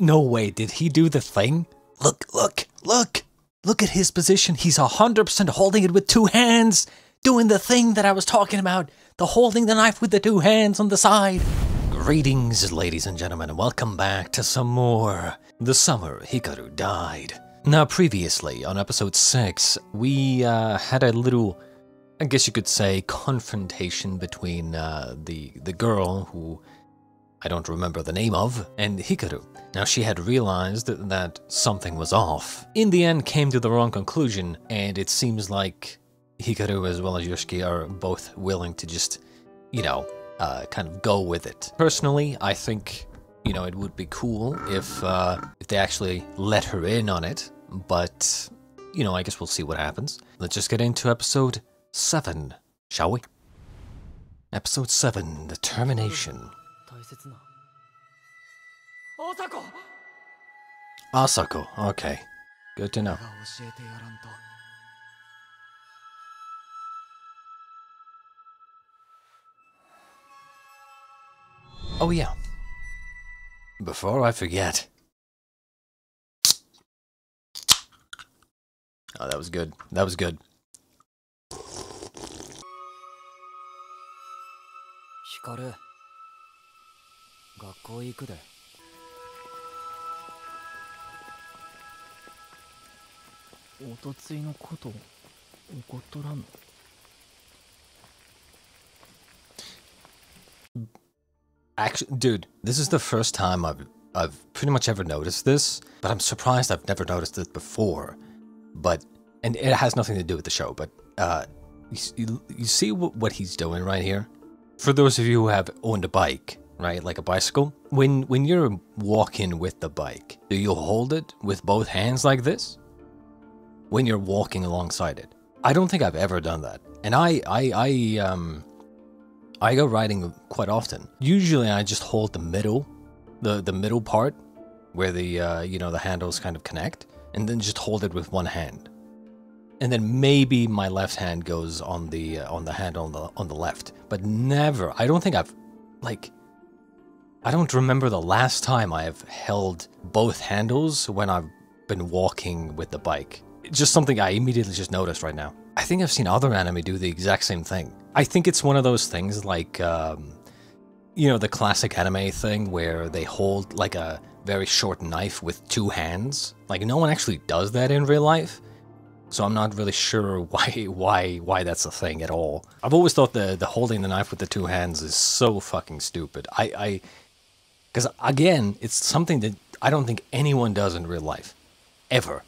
No way, did he do the thing? Look, look, look! Look at his position. He's 100% holding it with two hands, doing the thing that I was talking about. The holding the knife with the two hands on the side. Greetings, ladies and gentlemen, and welcome back to some more The Summer Hikaru Died. Now, previously, on episode 6, we had a little, I guess you could say, confrontation between the girl, who I don't remember the name of, and Hikaru. Now, she had realized that something was off. In the end, came to the wrong conclusion, and it seems like Hikaru as well as Yoshiki are both willing to just, you know, kind of go with it. Personally, I think, you know, it would be cool if they actually let her in on it, but, you know, I guess we'll see what happens. Let's just get into episode 7, shall we? Episode 7, The Termination. Asako, okay. Good to know. Oh yeah. Before I forget. Oh, that was good. That was good. Hikaru. 学校行くで。おとついのこと怒っとらんの? Actually, dude, this is the first time I've pretty much ever noticed this, but I'm surprised I've never noticed it before. But, and it has nothing to do with the show, but you see what he's doing right here? For those of you who have owned a bike, right, like a bicycle, when you're walking with the bike, do you hold it with both hands like this? When you're walking alongside it? I don't think I've ever done that, and I go riding quite often. Usually I just hold the middle, the middle part, where the you know, the handles kind of connect, and then just hold it with one hand. And then maybe my left hand goes on the handle on the left, but never. I don't think I've, like, I don't remember the last time I have held both handles when I've been walking with the bike. It's just something I immediately just noticed right now. I think I've seen other anime do the exact same thing. I think it's one of those things like, you know, the classic anime thing where they hold like a very short knife with two hands. Like, no one actually does that in real life. So I'm not really sure why that's a thing at all. I've always thought the holding the knife with the two hands is so fucking stupid. Because again, it's something that I don't think anyone does in real life. Ever.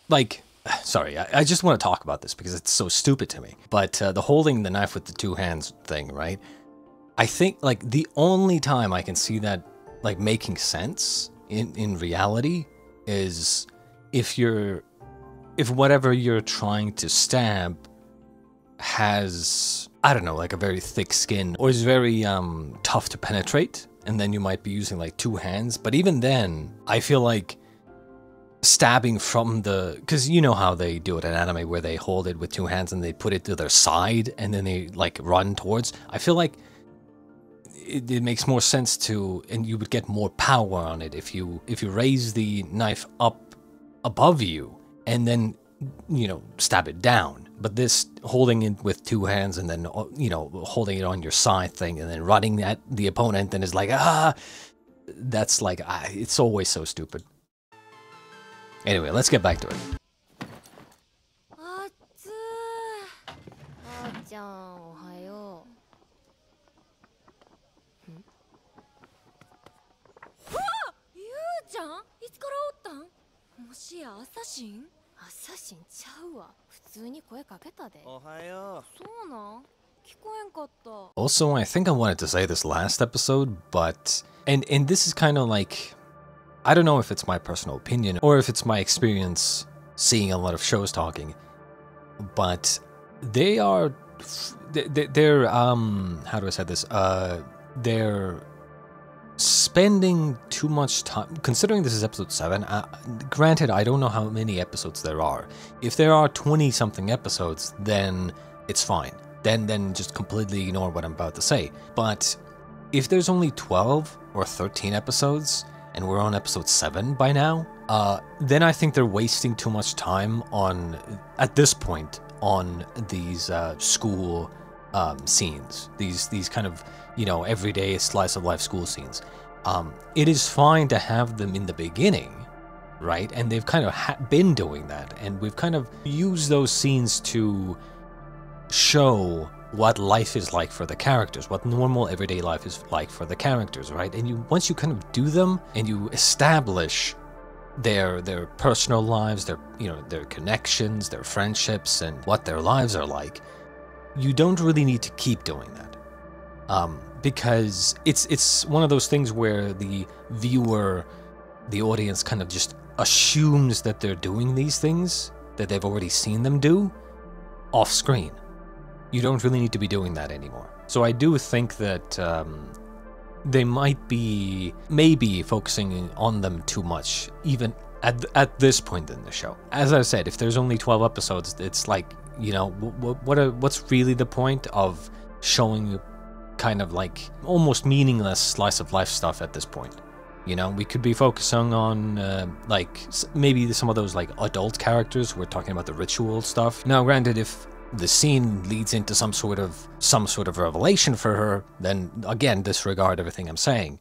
Like, sorry, I just want to talk about this because it's so stupid to me. But the holding the knife with the two hands thing, right? I think, like, the only time I can see that, like, making sense in reality is if whatever you're trying to stab has, I don't know, like a very thick skin or is very tough to penetrate, and then you might be using like two hands. But even then, I feel like stabbing from the, because you know how they do it in anime where they hold it with two hands and they put it to their side and then they like run towards. I feel like it makes more sense to, and you would get more power on it if you raise the knife up above you and then, you know, stab it down. But this holding it with two hands and then, you know, holding it on your side thing and then running at the opponent and is like, that's like, it's always so stupid. Anyway, let's get back to it. Also, I think I wanted to say this last episode, but and this is kind of like, I don't know if it's my personal opinion or if it's my experience seeing a lot of shows talking, but they're how do I say this? They're spending too much time, considering this is episode 7, granted I don't know how many episodes there are. If there are 20 something episodes, then it's fine. Then just completely ignore what I'm about to say. But if there's only 12 or 13 episodes, and we're on episode 7 by now, then I think they're wasting too much time on, at this point, on these school scenes. These kind of, you know, everyday slice of life school scenes. It is fine to have them in the beginning, right? And they've kind of been doing that, and we've kind of used those scenes to show what life is like for the characters, what normal everyday life is like for the characters, right? And once you kind of do them and you establish their personal lives, their connections, their friendships, and what their lives are like, you don't really need to keep doing that, because it's one of those things where the viewer, the audience, kind of just assumes that they're doing these things that they've already seen them do off screen. You don't really need to be doing that anymore. So I do think that they might be maybe focusing on them too much, even at this point in the show. As I said, if there's only 12 episodes, it's like, you know, what's really the point of showing kind of like almost meaningless slice of life stuff at this point? You know, we could be focusing on like maybe some of those like adult characters. We're talking about the ritual stuff. Now, granted, if the scene leads into some sort of revelation for her, then again, disregard everything I'm saying.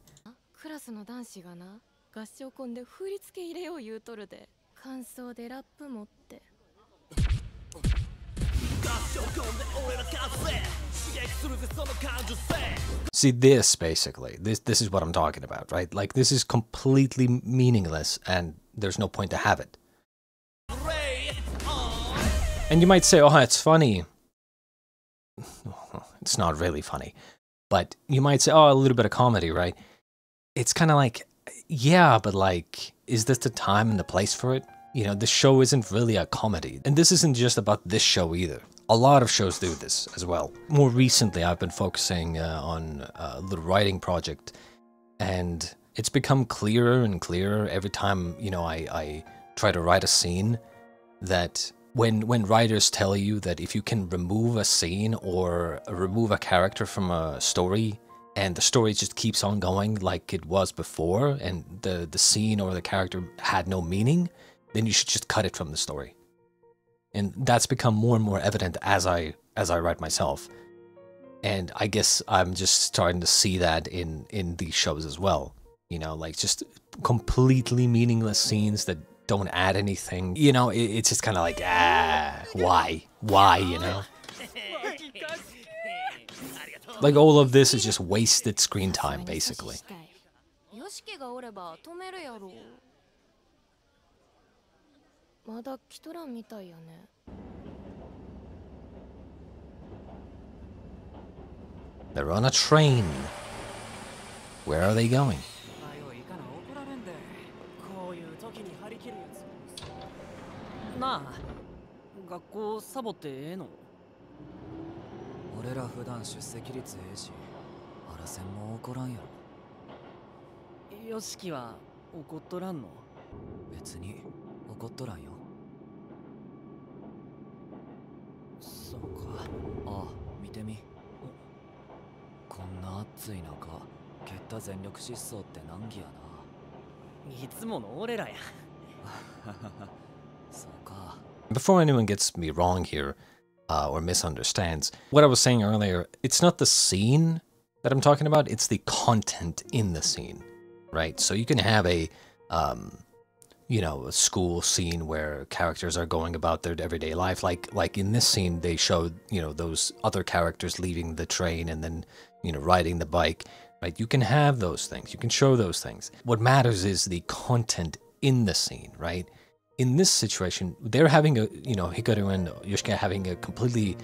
See, this basically, this is what I'm talking about, right? Like, this is completely meaningless and there's no point to have it. And you might say, oh, it's funny. It's not really funny. But you might say, oh, a little bit of comedy, right? It's kind of like, yeah, but like, is this the time and the place for it? You know, the show isn't really a comedy. And this isn't just about this show either. A lot of shows do this as well. More recently, I've been focusing on a little writing project. And it's become clearer and clearer every time, you know, I try to write a scene, that when writers tell you that if you can remove a scene or remove a character from a story, and the story just keeps on going like it was before, and the scene or the character had no meaning, then you should just cut it from the story. And that's become more and more evident as I write myself. And I guess I'm just starting to see that in these shows as well. You know, like just completely meaningless scenes that don't add anything. You know, it's just kind of like, why, you know? Like, all of this is just wasted screen time, basically. They're on a train. Where are they going? Yoshiki は怒っとらんの？別に怒っとらんよ。そうか。ああ、見てみ。こんな暑い中、蹴った全力疾走って難儀やな。いつもの俺らや。そうか。Before anyone gets me wrong here, or misunderstands, what I was saying earlier, it's not the scene that I'm talking about, it's the content in the scene. Right, so you can have a, you know, a school scene where characters are going about their everyday life. Like in this scene, they showed, you know, those other characters leaving the train and then, you know, riding the bike. Right, you can have those things. You can show those things. What matters is the content in the scene. Right, in this situation, they're having a, you know, Hikaru and Yoshiki having a completely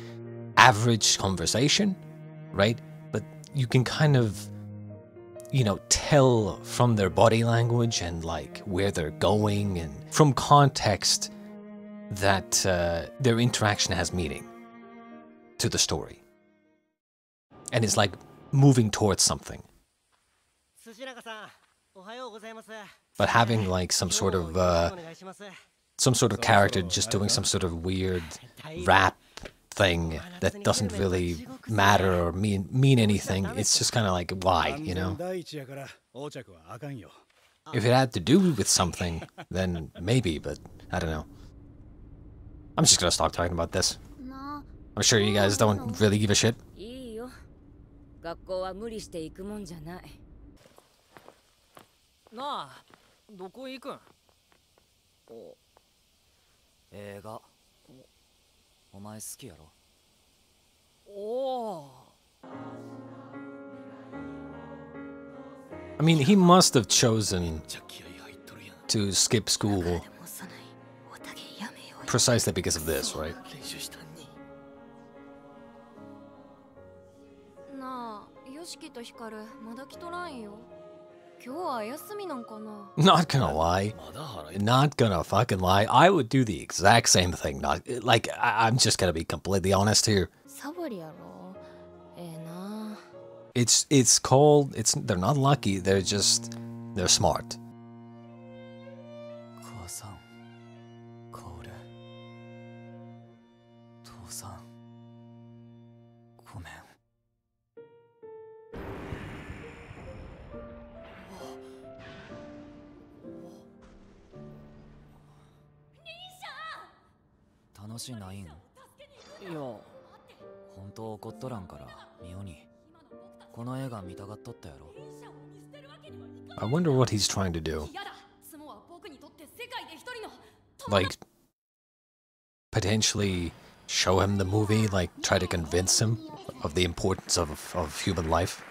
average conversation. Right, but you can kind of, you know, tell from their body language and like where they're going, and from context that their interaction has meaning to the story and is like moving towards something. But having like some sort of character just doing some sort of weird rap thing that doesn't really matter or mean anything. It's just kind of like, why, you know? If it had to do with something, then maybe, but I don't know. I'm just gonna stop talking about this. I'm sure you guys don't really give a shit. いいよ。学校は無理して行くもんじゃない。なあ、どこ行くん？映画お前好きやろ？おお。 I mean, he must have chosen to skip school precisely because of this, right? なあ、ヨシキとヒカルまだ来とらんよ。今日は休みなんかな。 Not gonna lie. Not gonna fucking lie. I would do the exact same thing. Not like I'm just gonna be completely honest here. サボりやろ。な。It's they're not lucky, they're smart. 母さん、カオル、父さん、ごめん。楽しないん？いや、本当怒っとらんからミオにこの映画見たがっとったやろ。 I wonder what he's trying to do. Like, potentially show him the movie, like try to convince him of the importance of human life.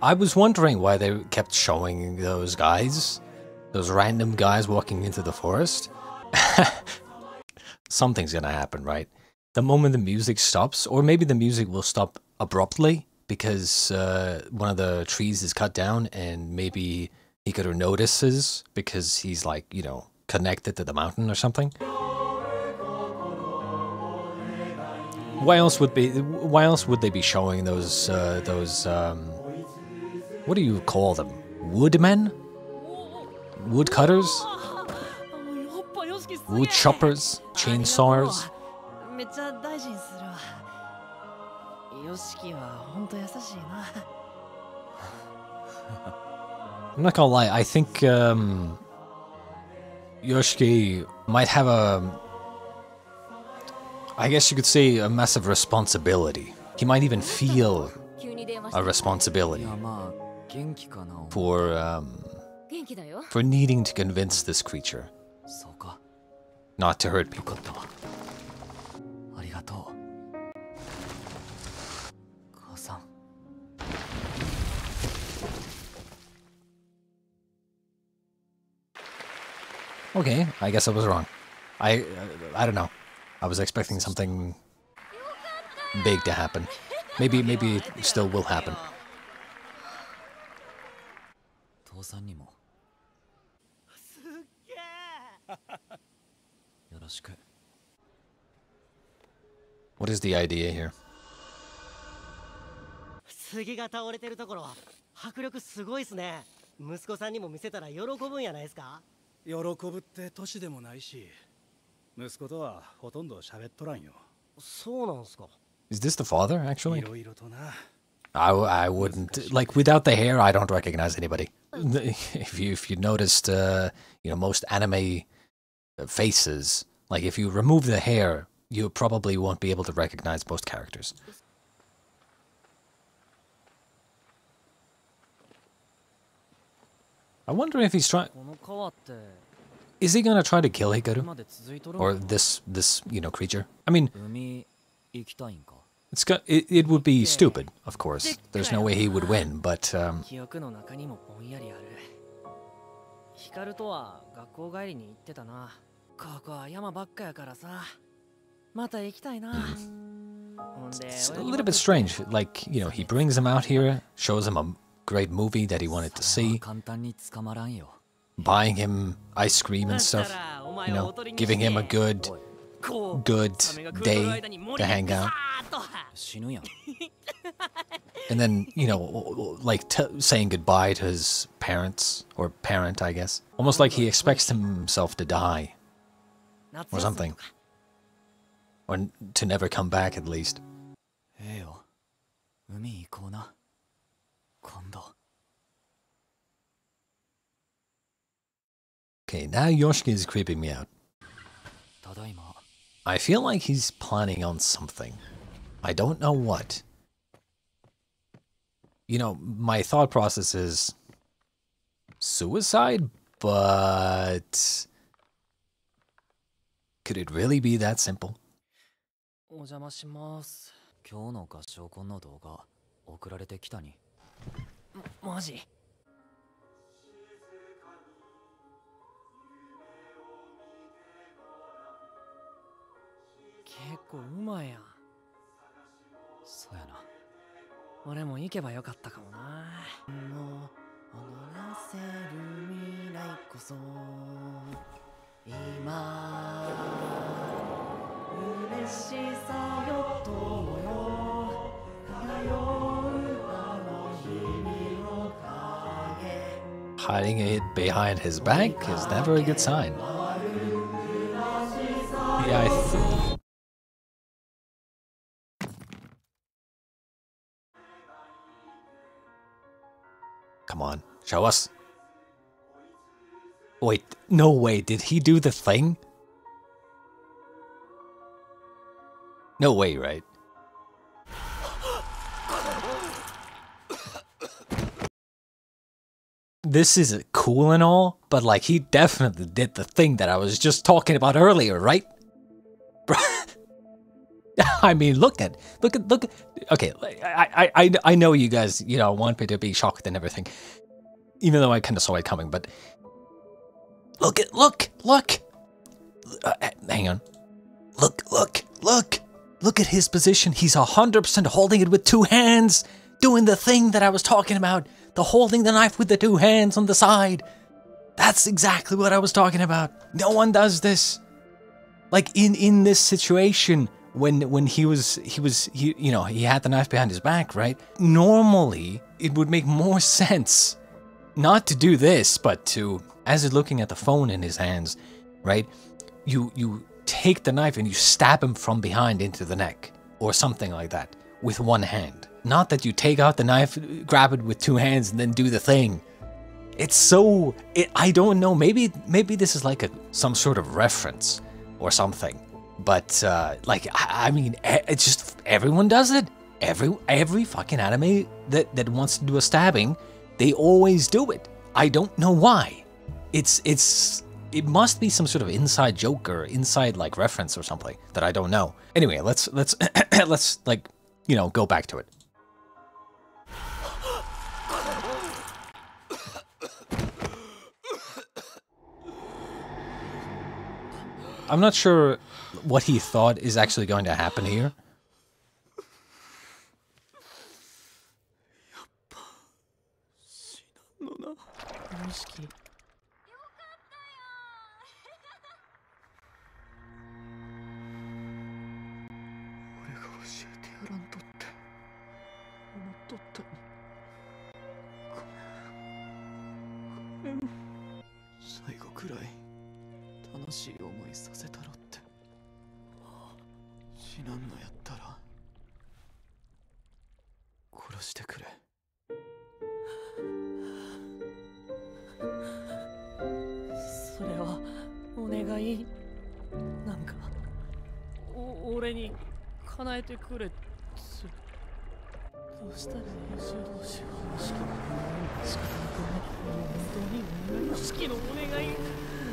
I was wondering why they kept showing those guys, those random guys walking into the forest. Something's gonna happen, right? The moment the music stops, or maybe the music will stop abruptly because one of the trees is cut down, and maybe Hikaru notices because he's like, you know, connected to the mountain or something. Why else would they be showing those what do you call them? Woodmen? Woodcutters? Wood choppers? Chainsaws? めっちゃ大事にするわ。ヨシキは本当優しいな。 I'm not gonna lie, I think Yoshiki might have I guess you could say a massive responsibility. He might even feel a responsibility for needing to convince this creature not to hurt people. Okay, I guess I was wrong. I don't know. I was expecting something big to happen. Maybe it still will happen. What is the idea here? 杉が倒れてるところ迫力すごいっすね。息子さんにも見せたら喜ぶんやないですか。喜ぶって年でもないし、息子とはほとんど喋っとらんよ。そうなんすか。Is this the father, actually? いろいろとな。I wouldn't, like, without the hair, I don't recognize anybody. If you noticed, you know, most anime faces, like, if you remove the hair, you probably won't be able to recognize most characters. I wonder if he's trying... この川って Is he gonna try to kill Hikaru? Or this creature? I mean, it would be stupid, of course. There's no way he would win, but 記憶の中にもぼんやりある。ヒカルとは学校帰りに行ってたな。ここは山ばっかやからさ。また行きたいな。it's a little bit strange. Like, he brings him out here, shows him a great movie that he wanted to see, buying him ice cream and stuff, giving him a good day to hang out. And then, like saying goodbye to his parents, or parent, I guess. Almost like he expects himself to die. Or something. Or to never come back, at least. Okay, now Yoshiki is creeping me out. I feel like he's planning on something. I don't know what. My thought process is suicide, but could it really be that simple? お邪魔します。今日の合唱コンの動画送られてきたに。マジ？結構うまいやん。そうやな。俺も行けばよかったかもな。踊らせる未来こそ今嬉しさよ友よ通うあの日々の影 Hiding it behind his back is never a good sign. Yeah, Come on, show us. Wait, no way, did he do the thing? No way, right? This is cool and all, but like he definitely did the thing that I was just talking about earlier, right? I mean, look at. Okay, I know you guys, want me to be shocked and everything, even though I kind of saw it coming. But look! Hang on. Look at his position. He's 100% holding it with two hands, doing the thing that I was talking about. The holding the knife with the two hands on the side. That's exactly what I was talking about. No one does this. Like in this situation. When he had the knife behind his back, right? Normally, it would make more sense not to do this, but to, as he's looking at the phone in his hands, right? You take the knife and you stab him from behind into the neck, or something like that, with one hand. Not that you take out the knife, grab it with two hands, and then do the thing. It's so... I don't know, maybe this is like some sort of reference, or something. But, I mean, it's just, everyone does it. Every fucking anime that wants to do a stabbing, they always do it. I don't know why. It must be some sort of inside joke or inside, like, reference or something that I don't know. Anyway, let's go back to it. I'm not sure what he thought is actually going to happen here. Yoshiki.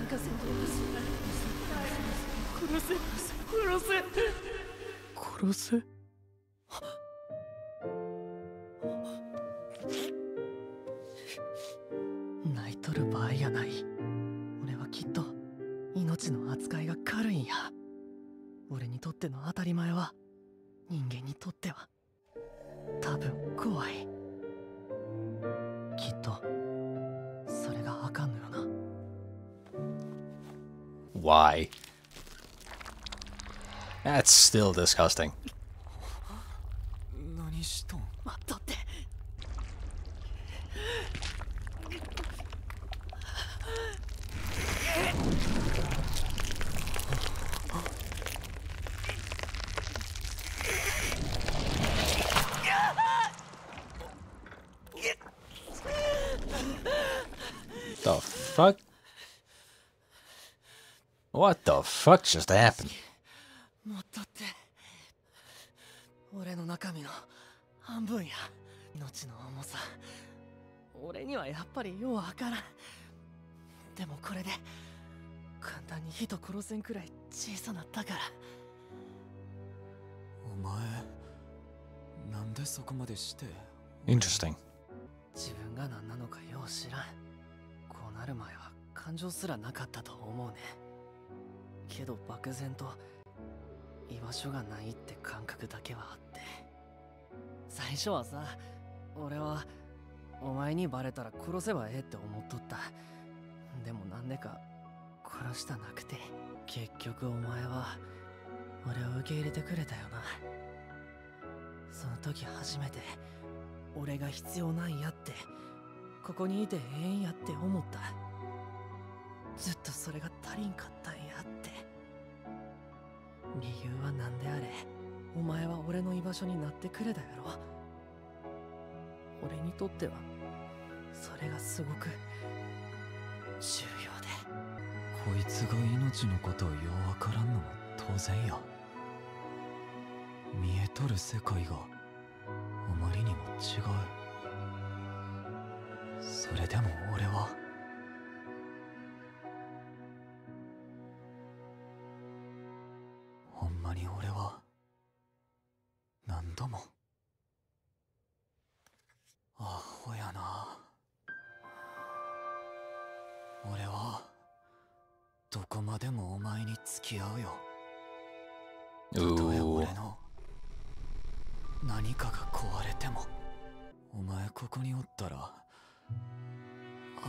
殺せ。泣いとる場合やない。俺はきっと命の扱いが軽いんや。俺にとっての当たり前は人間にとっては多分怖い。きっとそれがあかんのよな。 Why? That's still disgusting. 何しとん。待っとって。The fuck? What the fuck just happened? もっとって俺の中身の半分や。命の重さ俺にはやっぱりようわからん。でもこれで簡単に人殺せんくらい小さなったから。お前なんでそこまでして。 Interesting. 自分が何なのかよう知らん。こうなる前は感情すらなかったと思うね。けど漠然と居場所がないって感覚だけはあって、最初はさ、俺はお前にバレたら殺せばええって思っとった。でもなんでか殺したなくて、結局お前は俺を受け入れてくれたよな。その時初めて俺が必要なんやって、ここにいてええんやって思った。ずっとそれが足りんかったんやって。理由は何であれ、お前は俺の居場所になってくれたやろ。俺にとってはそれがすごく重要で。こいつが命のことをようわからんのも当然や。見えとる世界があまりにも違う。それでも俺はほんまに俺は何度もアホやな。俺はどこまでもお前に付き合うよ。たとえ Ooh. 俺の何かが壊れても。お前ここにおったらあ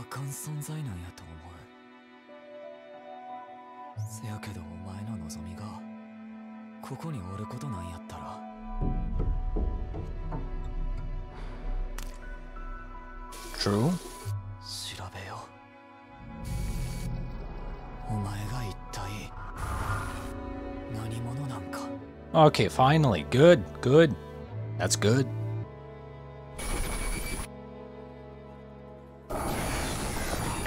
かん存在なんやと思う。せやけどお前の望みがここにおることなんやったら。True. 調べよう。お前が一体何者なんか。 Okay, finally. Good, good. That's good.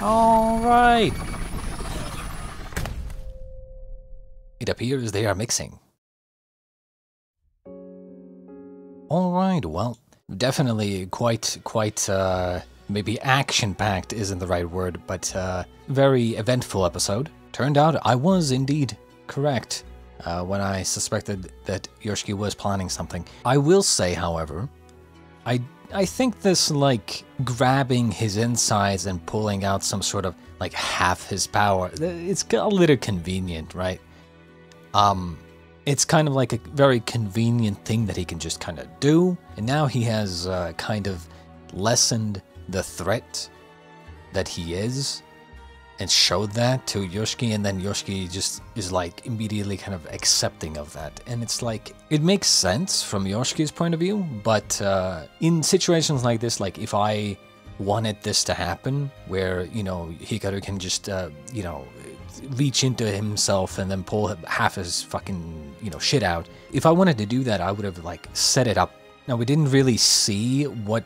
All right. It appears they are mixing. All right, well, definitely quite, maybe action-packed isn't the right word, but very eventful episode. Turned out I was indeed correct when I suspected that Yoshiki was planning something. I will say, however, I think this, like, grabbing his insides and pulling out some sort of, like, half his power, it's a little convenient, right? It's kind of like a very convenient thing that he can just kind of do, and now he has kind of lessened the threat that he is, and showed that to Yoshiki, and then Yoshiki just is like immediately kind of accepting of that. And it's like, it makes sense from Yoshiki's point of view, but in situations like this, like if I wanted this to happen, where, you know, Hikaru can just, you know, reach into himself and then pull half his fucking, you know, shit out. If I wanted to do that, I would have, like, set it up. Now, we didn't really see what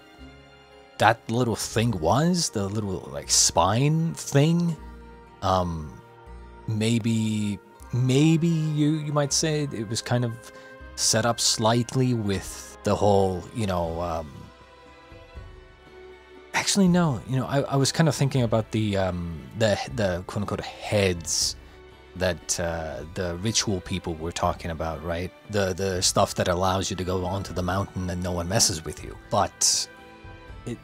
that little thing was, the little, like, spine thing. Maybe you might say it was kind of set up slightly with the whole, you know, Actually, no. You know, I was kind of thinking about the quote-unquote heads that the ritual people were talking about, right? The stuff that allows you to go onto the mountain and no one messes with you. But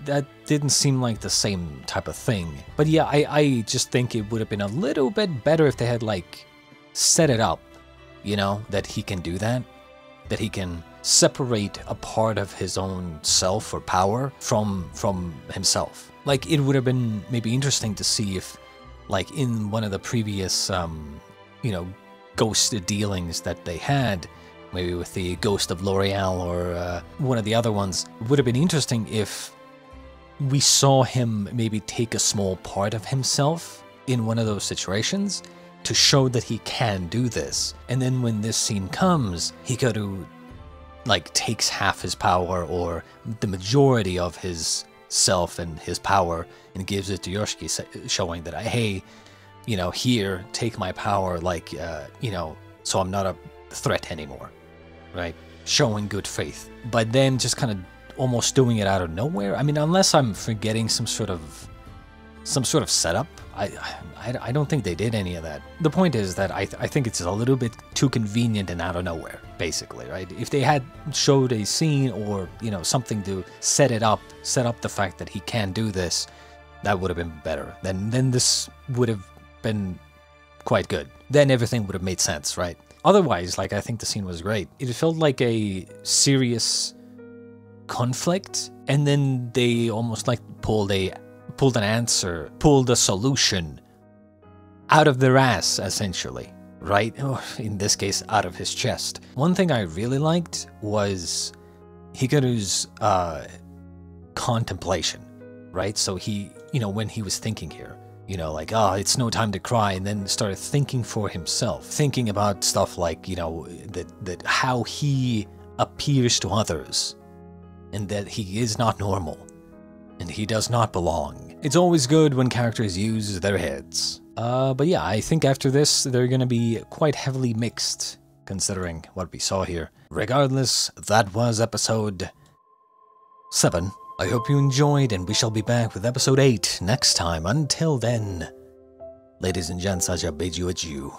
that didn't seem like the same type of thing. But yeah, I just think it would have been a little bit better if they had, like, set it up, you know, that he can do that. That he can separate a part of his own self or power from himself. Like, it would have been maybe interesting to see if, like, in one of the previous, you know, ghost dealings that they had, maybe with the ghost of L'Oreal or one of the other ones, it would have been interesting if we saw him maybe take a small part of himself in one of those situations to show that he can do this. And then when this scene comes, Hikaru, like, takes half his power or the majority of his self and his power and gives it to Yoshiki, showing that, hey, you know, here, take my power, like, you know, so I'm not a threat anymore, right? Showing good faith. But then just kind of almost doing it out of nowhere. I mean, unless I'm forgetting some sort of setup, I don't think they did any of that. The point is that I think it's a little bit too convenient and out of nowhere, basically, right? If they had showed a scene or, you know, something to set up the fact that he can do this, that would have been better. Then this would have been quite good. Then everything would have made sense, right? Otherwise, like, I think the scene was great. It felt like a serious conflict, and then they almost like pulled a solution out of their ass, essentially, right? Or in this case, out of his chest. One thing I really liked was Hikaru's contemplation, right? So he, you know, when he was thinking here, you know, like, oh, it's no time to cry, and then started thinking for himself, thinking about stuff like, you know, that how he appears to others, and that he is not normal, and he does not belong. It's always good when characters use their heads. But yeah, I think after this, they're gonna be quite heavily mixed, considering what we saw here. Regardless, that was episode 7. I hope you enjoyed, and we shall be back with episode 8 next time. Until then, ladies and gents, I shall bid you adieu.